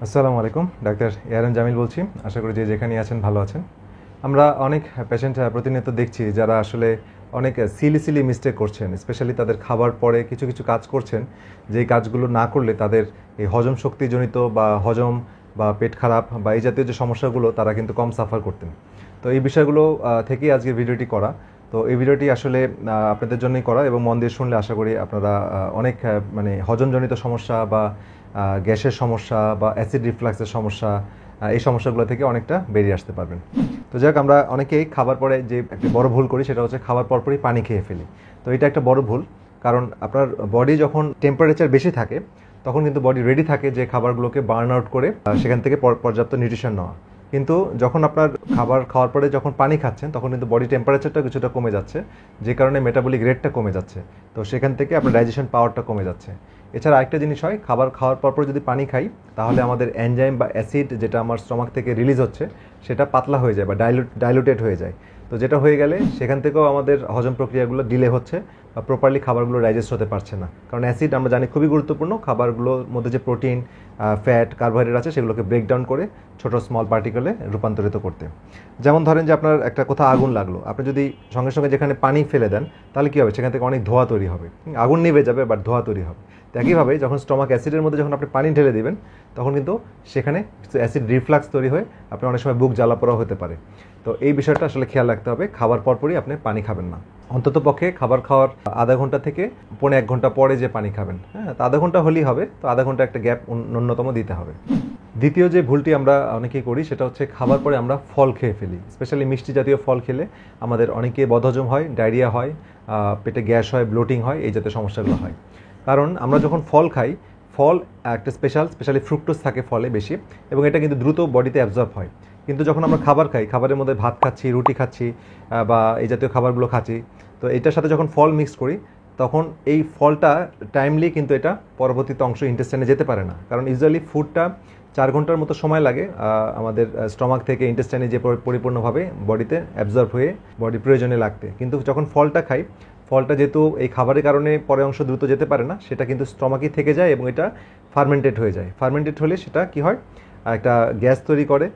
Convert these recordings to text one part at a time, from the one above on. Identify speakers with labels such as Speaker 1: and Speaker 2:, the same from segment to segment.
Speaker 1: আসসালামু আলাইকুম, doctor ARM Jamil বলছি। আশা করি যে যেখানেই আছেন ভালো আছেন। আমরা অনেক পেশেন্ট প্রতিনিয়ত দেখছি যারা আসলে অনেক সিলি মিস্টেক করছেন, স্পেশালি তাদের খাবার পরে কিছু কিছু কাজ করছেন, যেই কাজগুলো না করলে তাদের এই হজম শক্তিজনিত বা হজম বা পেট খারাপ বা এই জাতীয় যে সমস্যাগুলো তারা কিন্তু কম সাফার করতেন। তো এই বিষয়গুলো থেকেই আজকের ভিডিওটি করা। তো এই ভিডিওটি আসলে আপনাদের জন্যই করা, এবং মন দিয়ে শুনলে আশা করি আপনারা অনেক মানে হজমজনিত সমস্যা বা গ্যাসের সমস্যা বা অ্যাসিড রিফ্লাক্সের সমস্যা, এই সমস্যাগুলো থেকে অনেকটা বেরিয়ে আসতে পারবেন। তো যাক, আমরা অনেকেই খাবার পরে যে একটা বড় ভুল করি সেটা হচ্ছে খাবার পরপরই পানি খেয়ে ফেলি। তো এটা একটা বড় ভুল, কারণ আপনার বডি যখন টেম্পারেচার বেশি থাকে তখন কিন্তু বডি রেডি থাকে যে খাবারগুলোকে বার্ন আউট করে সেখান থেকে পর্যাপ্ত নিউট্রিশন নেওয়া। কিন্তু যখন আপনার খাবার খাওয়ার পরে যখন পানি খাচ্ছেন তখন কিন্তু বডি টেম্পারেচারটা কিছুটা কমে যাচ্ছে, যে কারণে মেটাবলিক রেটটা কমে যাচ্ছে। তো সেখান থেকে আপনার ডাইজেশন পাওয়ারটা কমে যাচ্ছে। এছাড়া আরেকটা জিনিস হয়, খাবার খাওয়ার পর যদি পানি খাই তাহলে আমাদের এনজাইম বা অ্যাসিড যেটা আমার স্টমাক থেকে রিলিজ হচ্ছে সেটা পাতলা হয়ে যায় বা ডাইলুটেড হয়ে যায়। তো যেটা হয়ে গেলে সেখান থেকেও আমাদের হজম প্রক্রিয়াগুলো ডিলে হচ্ছে বা প্রপারলি খাবারগুলো ডাইজেস্ট হতে পারছে না। কারণ অ্যাসিড আমরা জানি খুবই গুরুত্বপূর্ণ, খাবারগুলোর মধ্যে যে প্রোটিন, ফ্যাট, কার্বোহাইড্রেট আছে সেগুলোকে ব্রেকডাউন করে ছোটো স্মল পার্টিকেলে রূপান্তরিত করতে। যেমন ধরেন যে আপনার একটা কোথাও আগুন লাগলো, আপনি যদি সঙ্গে সঙ্গে যেখানে পানি ফেলে দেন তাহলে কী হবে, সেখান থেকে অনেক ধোঁয়া তৈরি হবে, আগুন নিভে যাবে বাট ধোঁয়া তৈরি হবে। তো একইভাবে যখন স্টমাক অ্যাসিডের মধ্যে যখন আপনি পানি ঢেলে দেবেন তখন কিন্তু সেখানে অ্যাসিড রিফ্লাক্স তৈরি হয়ে আপনার অনেক সময় বুক জ্বালাপোড়া হতে পারে। তো এই বিষয়টা আসলে খেয়াল রাখতে হবে, খাবার পরপরই আপনি পানি খাবেন না। অন্তত পক্ষে খাবার খাওয়ার আধা ঘন্টা থেকে 1.5 ঘন্টা পরে যে পানি খাবেন, হ্যাঁ, তো আধা ঘন্টা হলেই হবে, তো আধা ঘন্টা একটা গ্যাপ ন্যূনতম দিতে হবে। দ্বিতীয় যে ভুলটি আমরা অনেকেই করি সেটা হচ্ছে খাবার পরে আমরা ফল খেয়ে ফেলি। স্পেশালি মিষ্টি জাতীয় ফল খেলে আমাদের অনেকে বদহজম হয়, ডায়রিয়া হয়, পেটে গ্যাস হয়, ব্লোটিং হয়, এই জাতীয় সমস্যাগুলো হয়। কারণ আমরা যখন ফল খাই, ফল একটা স্পেশালি ফ্রুক্টোজ থাকে ফলে বেশি, এবং এটা কিন্তু দ্রুত বডিতে অ্যাবজর্ব হয়। কিন্তু যখন আমরা খাবার খাই, খাবারের মধ্যে ভাত খাচ্ছি, রুটি খাচ্ছি বা এই জাতীয় খাবারগুলো খাচ্ছি, তো এটার সাথে যখন ফল মিক্স করি তখন এই ফলটা টাইমলি কিন্তু এটা পরবর্তীতে অংশ ইন্টেস্টাইনে যেতে পারে না। কারণ ইউজুয়ালি ফুডটা 4 ঘন্টার মতো সময় লাগে আমাদের স্টমাক থেকে ইন্টেস্টাইনে যে পরিপূর্ণভাবে বডিতে অ্যাবজর্ব হয়ে বডি প্রয়োজনে লাগতে। কিন্তু যখন ফলটা খাই, ফলটা যেহেতু এই খাবারের কারণে পরে অংশ দ্রুত যেতে পারে না, সেটা কিন্তু স্টমাকই থেকে যায় এবং এটা ফার্মেন্টেড হয়ে যায়। ফার্মেন্টেড হলে সেটা কি হয়, একটা গ্যাস তৈরি করে,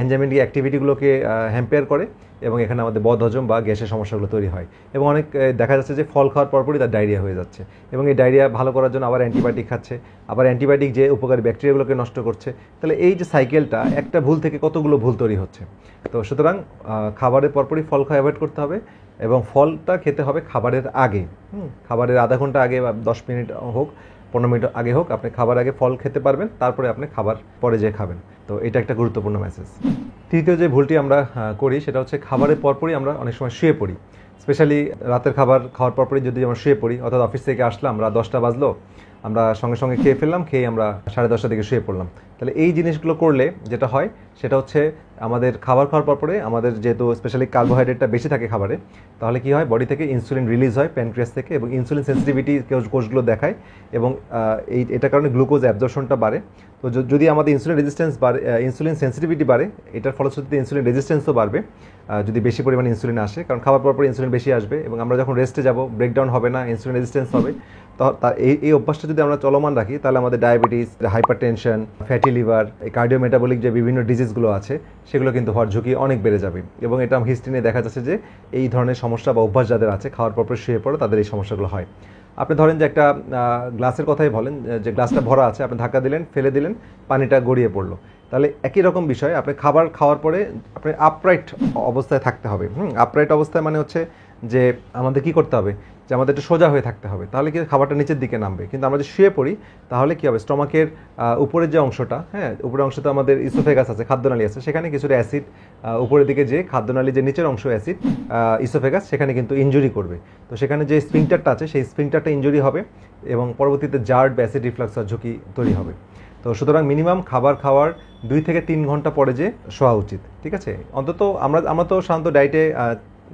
Speaker 1: এনজাইমেটিক অ্যাক্টিভিটিগুলোকে হ্যাম্পেয়ার করে, এবং এখানে আমাদের বদহজম বা গ্যাসের সমস্যাগুলো তৈরি হয়। এবং অনেক দেখা যাচ্ছে যে ফল খাওয়ার পরপরই তার ডায়রিয়া হয়ে যাচ্ছে, এবং এই ডায়রিয়া ভালো করার জন্য আবার অ্যান্টিবায়োটিক খাচ্ছে, আবার অ্যান্টিবায়োটিক যে উপকারী ব্যাকটেরিয়াগুলোকে নষ্ট করছে। তাহলে এই যে সাইকেলটা, একটা ভুল থেকে কতগুলো ভুল তৈরি হচ্ছে। তো সুতরাং খাবারের পরপরই ফল খাওয়া অ্যাভয়েড করতে হবে, এবং ফলটা খেতে হবে খাবারের আগে। খাবারের আধা ঘন্টা আগে বা 10 মিনিট হোক, 15 মিনিট আগে হোক, আপনি খাবার আগে ফল খেতে পারবেন, তারপরে আপনি খাবার পরে যেয়ে খাবেন। তো এটা একটা গুরুত্বপূর্ণ মেসেজ। তৃতীয় যে ভুলটি আমরা করি সেটা হচ্ছে খাবারের পরপরই আমরা অনেক সময় শুয়ে পড়ি। স্পেশালি রাতের খাবার খাওয়ার পরপরই যদি আমরা শুয়ে পড়ি, অর্থাৎ অফিস থেকে আসলাম, রাত 10টা বাজলো, আমরা সঙ্গে সঙ্গে খেয়ে ফেললাম, খেয়ে আমরা 10:30টার দিকে শুয়ে পড়লাম। তাহলে এই জিনিসগুলো করলে যেটা হয় সেটা হচ্ছে আমাদের খাবার খাওয়ার পরে আমাদের যেহেতু স্পেশালি কার্বোহাইড্রেটটা বেশি থাকে খাবারে, তাহলে কি হয়, বডি থেকে ইনসুলিন রিলিজ হয় প্যানক্রিয়াস থেকে, এবং ইনসুলিন সেন্সিটিভিটি কোষগুলো দেখায়, এবং এটার কারণে গ্লুকোজ অ্যাবজর্পশনটা বাড়ে। তো যদি আমাদের ইনসুলিন রেজিস্ট্যান্স বাড়ে, ইনসুলিন সেন্সিটিভিটি বাড়ে, এটার ফলশ্রুতিতে ইনসুলিন রেজিস্ট্যান্সও বাড়বে যদি বেশি পরিমাণে ইনসুলিন আসে। কারণ খাবার পর ইনসুলিন বেশি আসবে, এবং আমরা যখন রেস্টে যাব ব্রেকডাউন হবে না, ইনসুলিন রেজিস্ট্যান্স হবে। তো এই অভ্যাসটা যদি আমরা চলমান রাখি তাহলে আমাদের ডায়াবেটিস, হাইপারটেনশন, ফ্যাটি লিভার, কার্ডিওমেটাবলিক যে বিভিন্ন ডিজিজগুলো আছে সেগুলো কিন্তু হওয়ার ঝুঁকি অনেক বেড়ে যাবে। এবং এটা হিস্ট্রি নিয়ে দেখা যাচ্ছে যে এই ধরনের সমস্যা বা অভ্যাস যাদের আছে, খাওয়ার পর শুয়ে পড়ে, তাদের এই সমস্যাগুলো হয়। আপনি ধরেন যে একটা গ্লাসের কথাই বলেন, যে গ্লাসটা ভরা আছে, আপনি ধাক্কা দিলেন, ফেলে দিলেন, পানিটা গড়িয়ে পড়লো। তাহলে একই রকম বিষয়, আপনি খাবার খাওয়ার পরে আপনি আপরাইট অবস্থায় থাকতে হবে। আপরাইট অবস্থায় মানে হচ্ছে যে আমাদের কি করতে হবে, যে আমাদের একটু সোজা হয়ে থাকতে হবে, তাহলে কি খাবারটা নিচের দিকে নামবে। কিন্তু আমরা যদি শুয়ে পড়ি তাহলে কি হবে, স্টমাকের উপরের যে অংশটা, হ্যাঁ, উপরের অংশটা আমাদের ইসোফেগাস আছে, খাদ্যনালী আছে, সেখানে কিছুটা অ্যাসিড উপরের দিকে যে খাদ্যনালী যে নিচের অংশ অ্যাসিড ইসোফেগাস, সেখানে কিন্তু ইনজুরি করবে। তো সেখানে যে স্ফিংটারটা আছে সেই স্ফিংটারটা ইনজুরি হবে, এবং পরবর্তীতে জার্ড বা অ্যাসিড রিফ্লাক্স হওয়ার ঝুঁকি তৈরি হবে। তো সুতরাং মিনিমাম খাবার খাওয়ার 2 থেকে 3 ঘন্টা পরে যে শোয়া উচিত, ঠিক আছে। অন্তত আমরা তো সাধারণত ডায়েটে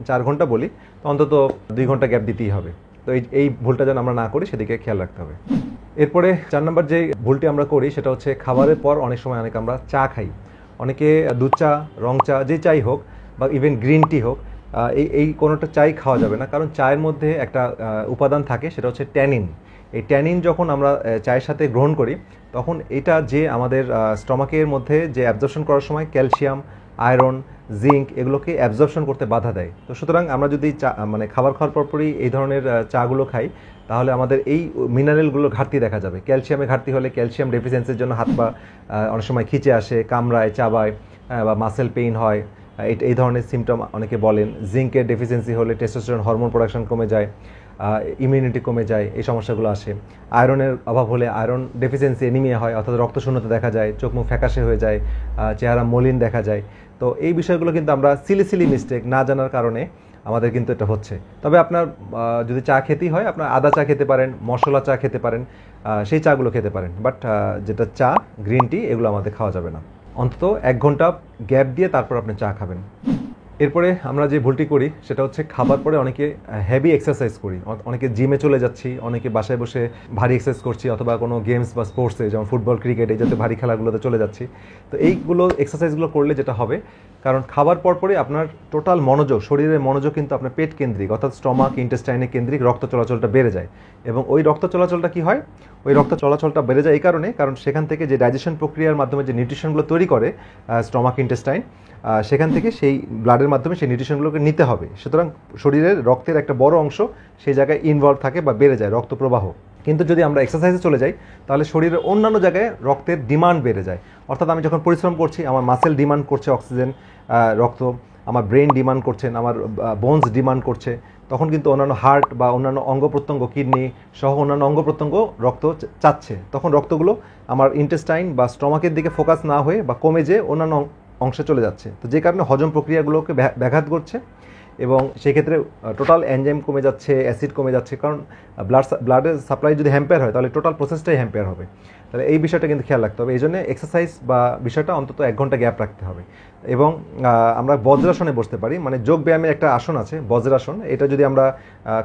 Speaker 1: 4 ঘন্টা বলি, তো অন্তত 2 ঘন্টা গ্যাপ দিতেই হবে। তো এই ভুলটা যেন আমরা না করি সেদিকে খেয়াল রাখতে হবে। এরপরে 4 নম্বর যে ভুলটি আমরা করি সেটা হচ্ছে খাবারের পর অনেক সময় আমরা চা খাই। অনেকে দুধ চা, রং চা, যে চাই হোক, বা ইভেন গ্রিন টি হোক, এই কোনোটা চাই খাওয়া যাবে না, কারণ চায়ের মধ্যে একটা উপাদান থাকে সেটা হচ্ছে ট্যানিন। এই ট্যানিন যখন আমরা চায়ের সাথে গ্রহণ করি তখন এটা যে আমাদের স্টমাকের মধ্যে যে অ্যাবজর্পশন করার সময় ক্যালসিয়াম, আয়রন, জিঙ্ক এগুলোকে অ্যাবজর্পশন করতে বাধা দেয়। তো সুতরাং আমরা যদি চা মানে খাবার খাওয়ার পরপরই এই ধরনের চাগুলো খাই তাহলে আমাদের এই মিনারেলগুলোর ঘাটতি দেখা যাবে। ক্যালসিয়ামের ঘাটতি হলে ক্যালসিয়াম ডেফিসিয়েন্সির জন্য হাত পা অনেক সময় খিচে আসে, কামড়ায়, চাবায় বা মাসেল পেইন হয়, এই ধরনের সিমটম অনেকে বলেন। জিঙ্কের ডেফিসিয়েন্সি হলে টেস্টোস্টেরন হরমোন প্রোডাকশন কমে যায়, ইমিউনিটি কমে যায়, এই সমস্যাগুলো আসে। আয়রনের অভাব হলে আয়রন ডেফিসিয়েন্সি এনিমিয়া হয়, অর্থাৎ রক্তশূন্যতা দেখা যায়, চোখ মুখ ফ্যাকাশে হয়ে যায়, চেহারা মলিন দেখা যায়। তো এই বিষয়গুলো কিন্তু আমরা সিলি মিস্টেক না জানার কারণে আমাদের কিন্তু এটা হচ্ছে। তবে আপনার যদি চা খেতেই হয় আপনার আদা চা খেতে পারেন, মশলা চা খেতে পারেন, সেই চাগুলো খেতে পারেন। বাট যেটা চা, গ্রিন টি এগুলো আমাদের খাওয়া যাবে না। অন্তত 1 ঘন্টা গ্যাপ দিয়ে তারপর আপনি চা খাবেন। এরপরে আমরা যে ভুলটি করি সেটা হচ্ছে খাবার পরে অনেকে হেভি এক্সারসাইজ করি, অনেকে জিমে চলে যাচ্ছি, অনেকে বাসায় বসে ভারী এক্সারসাইজ করছি, অথবা কোনো গেমস বা স্পোর্টসে যেমন ফুটবল, ক্রিকেট এই জাতীয় ভারী খেলাগুলোতে চলে যাচ্ছি। তো এইগুলো এক্সারসাইজগুলো করলে যেটা হবে, কারণ খাবার পরপরই আপনার টোটাল মনোযোগ, শরীরের মনোযোগ কিন্তু আপনার পেট কেন্দ্রিক, অর্থাৎ স্টমাক, ইন্টেস্টাইনে কেন্দ্রিক রক্ত চলাচলটা বেড়ে যায়। এবং ওই রক্ত চলাচলটা কি হয়, ওই রক্ত চলাচলটা বেড়ে যায় এই কারণ সেখান থেকে যে ডাইজেশন প্রক্রিয়ার মাধ্যমে যে নিউট্রিশনগুলো তৈরি করে স্টমাক, ইন্টেস্টাইন, সেখান থেকে সেই ব্লাডের মাধ্যমে সেই নিউট্রিশনগুলোকে নিতে হবে। সুতরাং শরীরের রক্তের একটা বড় অংশ সেই জায়গায় ইনভলভ থাকে বা বেড়ে যায় রক্ত প্রবাহ। কিন্তু যদি আমরা এক্সারসাইজে চলে যাই তাহলে শরীরের অন্যান্য জায়গায় রক্তের ডিমান্ড বেড়ে যায়। অর্থাৎ আমি যখন পরিশ্রম করছি আমার মাসেল ডিমান্ড করছে অক্সিজেন, রক্ত, আমার ব্রেন ডিমান্ড করছেন, আমার বোনস ডিমান্ড করছে, তখন কিন্তু অন্যান্য হার্ট বা অন্যান্য অঙ্গ প্রত্যঙ্গ, কিডনি সহ অন্যান্য অঙ্গ প্রত্যঙ্গ রক্ত চাচ্ছে। তখন রক্তগুলো আমার ইন্টেস্টাইন বা স্টমাকের দিকে ফোকাস না হয়ে বা কমে যেয়ে অন্যান্য অংশে চলে যাচ্ছে। তো যে কারণে হজম প্রক্রিয়াগুলোকে ব্যাঘাত করছে এবং সেই ক্ষেত্রে টোটাল এনজাইম কমে যাচ্ছে, অ্যাসিড কমে যাচ্ছে। কারণ ব্লাডের সাপ্লাই যদি হ্যাম্পেয়ার হয় তাহলে টোটাল প্রসেসটাই হ্যাম্পেয়ার হবে। তাহলে এই বিষয়টা কিন্তু খেয়াল রাখতে হবে। এই জন্য এক্সারসাইজ বা বিষয়টা অন্তত 1 ঘন্টা গ্যাপ রাখতে হবে। এবং আমরা বজ্রাসনে বসতে পারি, মানে যোগ ব্যায়ামের একটা আসন আছে বজ্রাসন। এটা যদি আমরা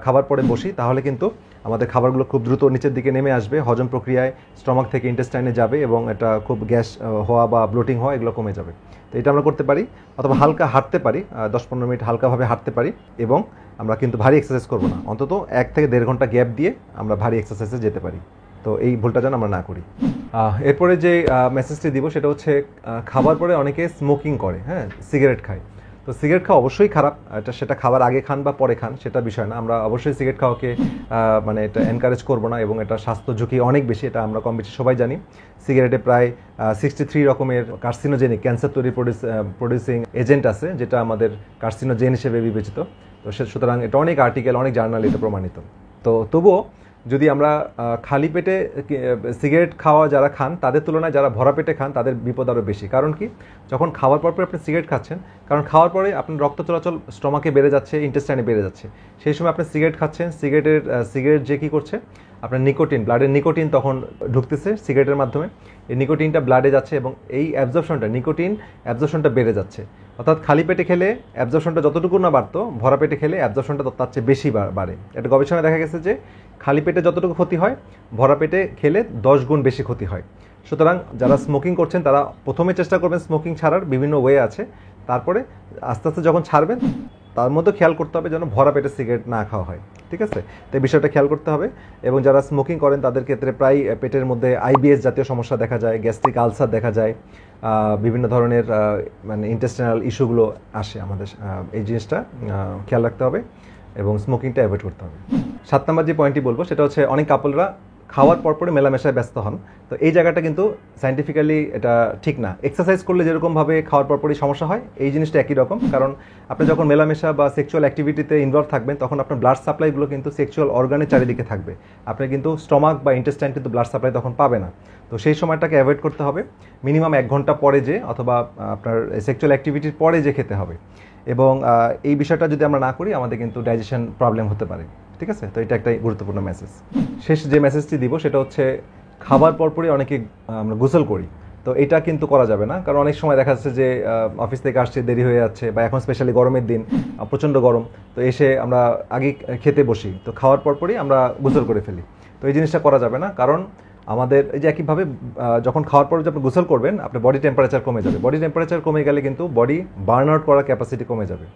Speaker 1: খাবার পরে বসি তাহলে কিন্তু আমাদের খাবারগুলো খুব দ্রুত নিচের দিকে নেমে আসবে, হজম প্রক্রিয়ায় স্টমাক থেকে ইন্টেস্টাইনে যাবে এবং এটা খুব গ্যাস হওয়া বা ব্লোটিং হওয়া এগুলো কমে যাবে। তো এটা আমরা করতে পারি, অথবা হালকা হাঁটতে পারি, 10-15 মিনিট হালকাভাবে হাঁটতে পারি। এবং আমরা কিন্তু ভারী এক্সারসাইজ করবো না, অন্তত 1 থেকে 1.5 ঘন্টা গ্যাপ দিয়ে আমরা ভারী এক্সারসাইজে যেতে পারি। তো এই ভুলটা যেন আমরা না করি। এরপরে যে মেসেজটি দিব সেটা হচ্ছে খাবার পরে অনেকে স্মোকিং করে, হ্যাঁ, সিগারেট খায়। তো সিগারেট খাওয়া অবশ্যই খারাপ, সেটা খাবার আগে খান বা পরে খান সেটা বিষয় না। আমরা অবশ্যই সিগারেট খাওয়াকে মানে এটা এনকারেজ করবো না, এবং এটা স্বাস্থ্য ঝুঁকি অনেক বেশি, এটা আমরা কম বেশি সবাই জানি। সিগারেটে প্রায় 63 রকমের কার্সিনোজেনিক, ক্যান্সার তৈরি প্রডিউসিং এজেন্ট আছে, যেটা আমাদের কার্সিনোজেন হিসেবে বিবেচিত। তো সুতরাং এটা অনেক আর্টিকেল, অনেক জার্নাল এটা প্রমাণিত। তো তবুও যদি আমরা খালি পেটে সিগারেট খাওয়া যারা খান তাদের তুলনায় যারা ভরা পেটে খান তাদের বিপদ আরও বেশি। কারণ কি, যখন খাওয়ার পর আপনি সিগারেট খাচ্ছেন, কারণ খাওয়ার পরে আপনার রক্ত চলাচল স্টমাকে বেড়ে যাচ্ছে, ইন্টেস্টাইনে বেড়ে যাচ্ছে, সেই সময় আপনি সিগারেট খাচ্ছেন। সিগারেট যে কী করছে, আপনার নিকোটিন, ব্লাডের নিকোটিন তখন ঢুকতেছে সিগারেটের মাধ্যমে, এই নিকোটিনটা ব্লাডে যাচ্ছে এবং এই নিকোটিন অ্যাবজর্পশনটা বেড়ে যাচ্ছে। অর্থাৎ খালি পেটে খেলে অ্যাবজর্পশনটা যতটুকু না বাড়তো, ভরা পেটে খেলে অ্যাবজর্পশনটা তার চেয়ে বেশি বাড়ে। এটা গবেষণায় দেখা গেছে যে খালি পেটে যতটুকু ক্ষতি হয়, ভরা পেটে খেলে 10 গুণ বেশি ক্ষতি হয়। সুতরাং যারা স্মোকিং করছেন তারা প্রথমে চেষ্টা করবেন স্মোকিং ছাড়ার, বিভিন্ন ওয়ে আছে। তারপরে আস্তে আস্তে যখন ছাড়বেন তার মধ্যে খেয়াল করতে হবে যেন ভরা পেটে সিগারেট না খাওয়া হয়, ঠিক আছে? তো এই বিষয়টা খেয়াল করতে হবে। এবং যারা স্মোকিং করেন তাদের ক্ষেত্রে প্রায় পেটের মধ্যে আইবিএস জাতীয় সমস্যা দেখা যায়, গ্যাস্ট্রিক আলসার দেখা যায়, বিভিন্ন ধরনের মানে ইন্টেস্টিনাল ইস্যুগুলো আসে আমাদের। এই জিনিসটা খেয়াল রাখতে হবে এবং স্মোকিংটা অ্যাভয়েড করতে হবে। 7 নম্বর যে পয়েন্টটি বলবো সেটা হচ্ছে অনেক কাপলরা খাওয়ার পরপরে মেলামেশায় ব্যস্ত হন। তো এই জায়গাটা কিন্তু সায়েন্টিফিক্যালি এটা ঠিক না। এক্সারসাইজ করলে যেরকমভাবে খাওয়ার পরপরই সমস্যা হয়, এই জিনিসটা একই রকম। কারণ আপনি যখন মেলামেশা বা সেক্সুয়াল অ্যাক্টিভিটিতে ইনভলভ থাকবেন তখন আপনার ব্লাড সাপ্লাইগুলো কিন্তু সেক্সুয়াল অর্গানের চারিদিকে থাকবে। আপনি কিন্তু স্টমাক বা ইন্টেস্টাইন কিন্তু ব্লাড সাপ্লাই তখন পাবে না। তো সেই সময়টাকে অ্যাভয়েড করতে হবে। মিনিমাম 1 ঘন্টা পরে যে, অথবা আপনার সেক্সুয়াল অ্যাক্টিভিটির পরে যে খেতে হবে। এবং এই বিষয়টা যদি আমরা না করি আমাদের কিন্তু ডাইজেশন প্রবলেম হতে পারে, ঠিক আছে? তো এটা একটা গুরুত্বপূর্ণ মেসেজ। শেষ যে মেসেজটি দিব সেটা হচ্ছে খাবার পরপরই অনেকে আমরা গোসল করি। তো এটা কিন্তু করা যাবে না, কারণ অনেক সময় দেখা যাচ্ছে যে অফিস থেকে আসছে, দেরি হয়ে যাচ্ছে, বা এখন স্পেশালি গরমের দিন প্রচণ্ড গরম, তো এসে আমরা আগে খেতে বসি, তো খাওয়ার পরপরই আমরা গোসল করে ফেলি। তো এই জিনিসটা করা যাবে না, কারণ আমাদের এই যে একইভাবে যখন খাওয়ার পরে আপনি গোসল করবেন আপনার বডি টেম্পারেচার কমে যাবে। বডি টেম্পারেচার কমে গেলে কিন্তু বডি বার্ন আউট করার ক্যাপাসিটি কমে যাবে।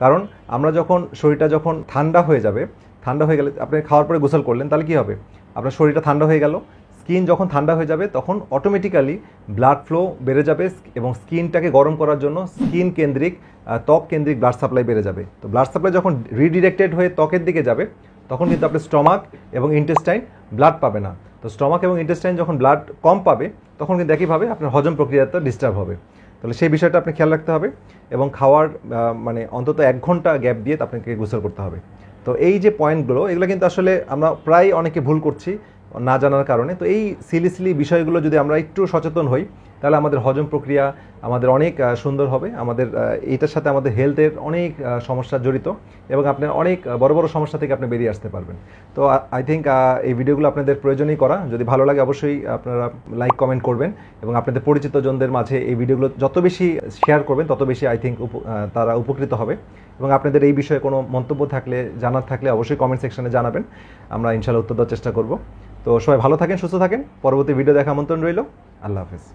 Speaker 1: কারণ আমরা যখন শরীরটা যখন ঠান্ডা হয়ে গেলে আপনি খাওয়ার পরে গোসল করলেন তাহলে কী হবে, আপনার শরীরটা ঠান্ডা হয়ে গেল, স্কিন যখন ঠান্ডা হয়ে যাবে তখন অটোমেটিক্যালি ব্লাড ফ্লো বেড়ে যাবে এবং স্কিনটাকে গরম করার জন্য স্কিন কেন্দ্রিক ত্বক কেন্দ্রিক ব্লাড সাপ্লাই বেড়ে যাবে। তো ব্লাড সাপ্লাই যখন রিডিরেক্টেড হয়ে ত্বকের দিকে যাবে তখন কিন্তু আপনার স্টমাক এবং ইন্টেস্টাইন ব্লাড পাবে না। তো স্টমাক এবং ইন্টেস্টাইন যখন ব্লাড কম পাবে তখন কিন্তু একইভাবে আপনার হজম প্রক্রিয়াটা ডিস্টার্ব হবে। তাহলে সেই বিষয়টা আপনি খেয়াল রাখতে হবে এবং খাওয়ার মানে অন্তত 1 ঘন্টা গ্যাপ দিয়ে আপনাকে গোসল করতে হবে। তো এই যে পয়েন্টগুলো এগুলো কিন্তু আসলে আমরা প্রায় অনেকে ভুল করছি না জানার কারণে। তো এই সিলি বিষয়গুলো যদি আমরা একটু সচেতন হই তাহলে আমাদের হজম প্রক্রিয়া আমাদের অনেক সুন্দর হবে। আমাদের এটার সাথে আমাদের হেলথের অনেক সমস্যা জড়িত এবং আপনার অনেক বড় বড় সমস্যা থেকে আপনি বেরিয়ে আসতে পারবেন। তো আই থিঙ্ক এই ভিডিওগুলো আপনাদের প্রয়োজনই করা। যদি ভালো লাগে অবশ্যই আপনারা লাইক কমেন্ট করবেন এবং আপনাদের পরিচিত জনদের মাঝে এই ভিডিওগুলো যত বেশি শেয়ার করবেন তত বেশি আই থিঙ্ক তারা উপকৃত হবে। এবং আপনাদের এই বিষয়ে কোনো মন্তব্য থাকলে জানার থাকলে অবশ্যই কমেন্ট সেকশনে জানাবেন, আমরা ইনশাআল্লাহ উত্তর দেওয়ার চেষ্টা করব। তো সবাই ভালো থাকেন, সুস্থ থাকেন। পরবর্তী ভিডিও দেখা আমন্ত্রণ রইল। আল্লাহ হাফেজ।